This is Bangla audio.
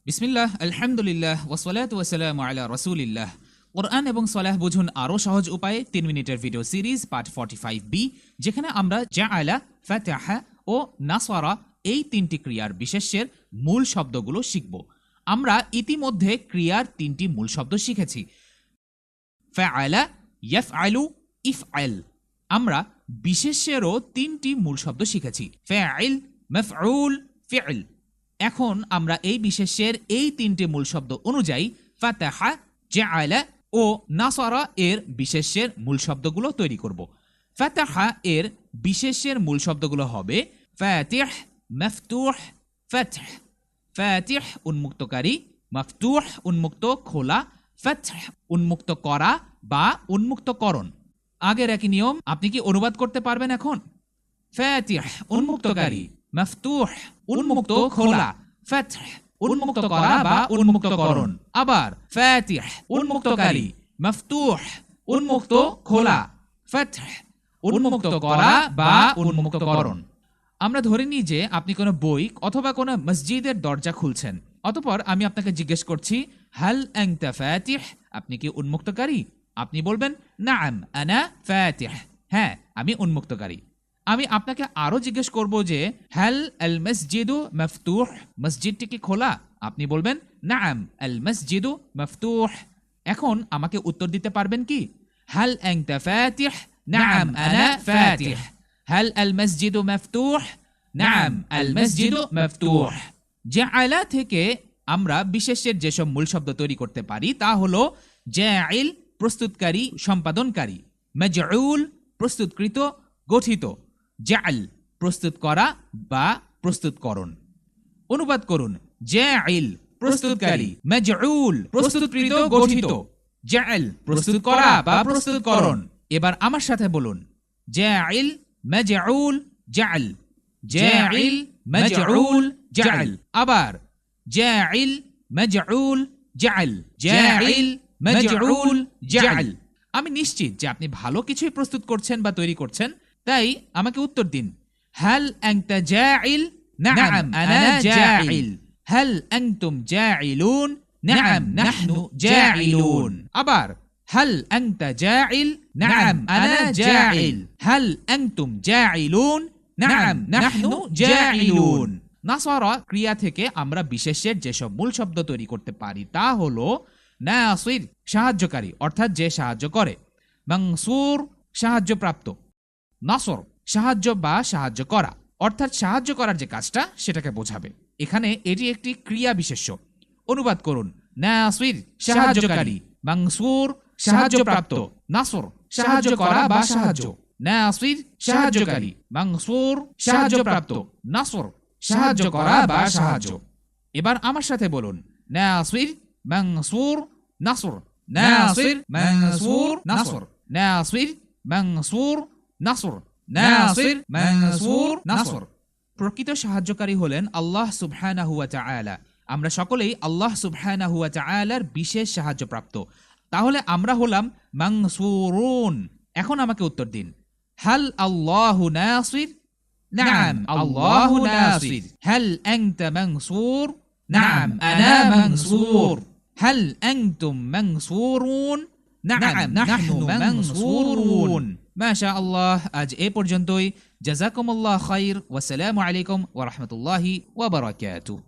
বিসমিল্লাহ, আলহামদুলিল্লাহ, ওয়াসসালাতু ওয়াসসালামু আলা রাসূলিল্লাহ। কোরআন এবং সলাহ বুঝুন আরও সহজ উপায়ে 3 মিনিটের ভিডিও সিরিজ পার্ট 45B, যেখানে আমরা জাআলা, ফাতাহা ও নাসারা এই 3টি ক্রিয়ার বিশেষ্যের মূল শব্দগুলো শিখব। আমরা ইতিমধ্যে ক্রিয়ার 3টি মূল শব্দ শিখেছি, ফাআলা, ইয়াফআলু, ইফআল। আমরা বিশেষ্যেরও 3টি মূল শব্দ শিখেছি, ফাইল, মাফউল, ফি'ল। এখন আমরা এই বিশেষ্যের এই 3টি মূল শব্দ অনুযায়ী ফাতাহা, জাআলা ও নাসারা এর বিশেষ্যের মূল শব্দগুলো তৈরি করব। ফাতাহা এর বিশেষ্যের মূল শব্দগুলো হবে ফাতিহ, মাফতুহ, ফাতহ। ফাতিহ উন্মুক্তকারী, মাফতুহ উন্মুক্ত খোলা, ফাতহ উন্মুক্ত করা বা উন্মুক্তকরণ। আগের একই নিয়ম, আপনি কি অনুবাদ করতে পারবেন এখন? ফাতিহ উন্মুক্তকারী, মাফতুহ উন্মুক্ত খোলা, ফাতহ উন্মুক্ত করা বা উন্মুক্তকরণ। আবার ফাতিহ উন্মুক্তকারী, মাফতুহ উন্মুক্ত খোলা, ফাতহ উন্মুক্ত করা বা উন্মুক্তকরণ। আমরা ধরে নিই যে আপনি কোনো বই অথবা কোনো মসজিদের দরজা খুলছেন। অতঃপর আমি আপনাকে জিজ্ঞেস করছি, হাল আনতা ফাতিহ, আপনি কি উন্মুক্তকারী? আপনি বলবেন, নাআম আনা ফাতিহ, হ্যাঁ আমি উন্মুক্তকারী। আমি আপনাকে আরো জিজ্ঞেস করব যে হাল আল মসজিদু মাফতুহ, মসজিদটি কি খোলা? আপনি বলবেন, নাআম আল মসজিদু মাফতুহ। এখন আমাকে উত্তর দিতে পারবেন কি? হাল আনতা ফাতিহ? নাআম আনা ফাতিহ। হাল আল মসজিদু মাফতুহ? নাআম আল মসজিদু মাফতুহ। জাআলা থেকে আমরা বিশেষ্যের যেসব মূল শব্দ তৈরি করতে পারি তা হলো জাইল, প্রস্তুতকারী, সম্পাদনকারী; মাজউল, প্রস্তুতকৃত, গঠিত; জাআল, প্রস্তুত করা বা প্রস্তুতকরণ। অনুবাদ করুন, জাইল প্রস্তুতকারী, মাজউল প্রস্তুতকৃত, গঠিত; জাআল প্রস্তুত করা বা প্রস্তুতকরণ। এবার আমার সাথে বলুন, জাইল, মাজউল, জাআল। জাইল, মাজউল, জাআল। আবার জাইল, মাজউল, জাআল। জাইল, মাজউল, জাআল। আমি নিশ্চিত যে আপনি ভালো কিছুই প্রস্তুত করছেন বা তৈরি করছেন, তাই আমাকে উত্তর দিন, হাল আনতা জাইল? নাআম আনা জাইল। হাল আনতুম জাইলুন? নাআম নাহনু জাইলুন। আবার হাল আনতা জাইল? নাআম আনা জাইল। হাল আনতুম জাইলুন? নাআম নাহনু জাইলুন। নাসারা ক্রিয়া থেকে আমরা বিশেষ্যের যেসব মূল শব্দ তৈরি করতে পারি তা হলো নাসির, সাহায্যকারী অর্থাৎ যে সাহায্য করে; মানসুর, সাহায্যপ্রাপ্ত; নাসর, সাহায্য বা সাহায্য করা অর্থাৎ সাহায্য করার যে কাজটা সেটাকে বোঝাবে। এখানে এটি একটি ক্রিয়া বিশেষ্য। অনুবাদ করুন, নাসির সাহায্যকারী, মানসুর সাহায্যপ্রাপ্ত, নাসর সাহায্য করা বা সাহায্য। নাসির সাহায্যকারী, মানসুর সাহায্যপ্রাপ্ত, নাসর সাহায্য করা বা সাহায্য। এবার আমার সাথে বলুন, নাসির, মানসুর, নাসর। নাসির, মানসুর, নাসর। নাসির, মানসুর, নাসর। নাসির, মানসুর, নাসর। প্রকৃত সাহায্যকারী হলেন আল্লাহ সুবহানাহু ওয়া তাআলা। আমরা সকলেই আল্লাহ সুবহানাহু ওয়া তাআলার বিশেষ সাহায্যপ্রাপ্ত। তাহলে আমরা হলাম মানসুরুন। এখন আমাকে উত্তর দিন, হাল আল্লাহু নাসির? নাআম আল্লাহু নাসির। হাল আনতা মানসুর? নাআম আনা মানসুর। হাল আনতুম মানসুরুন? নাআম নাহনু মানসুরুন। মাশাআল্লাহ, আজ এ পর্যন্তই। জাযাকুমুল্লাহ খাইর। ওয়াসসালামু আলাইকুম ওয়া রাহমাতুল্লাহি ওয়া বারাকাতুহু।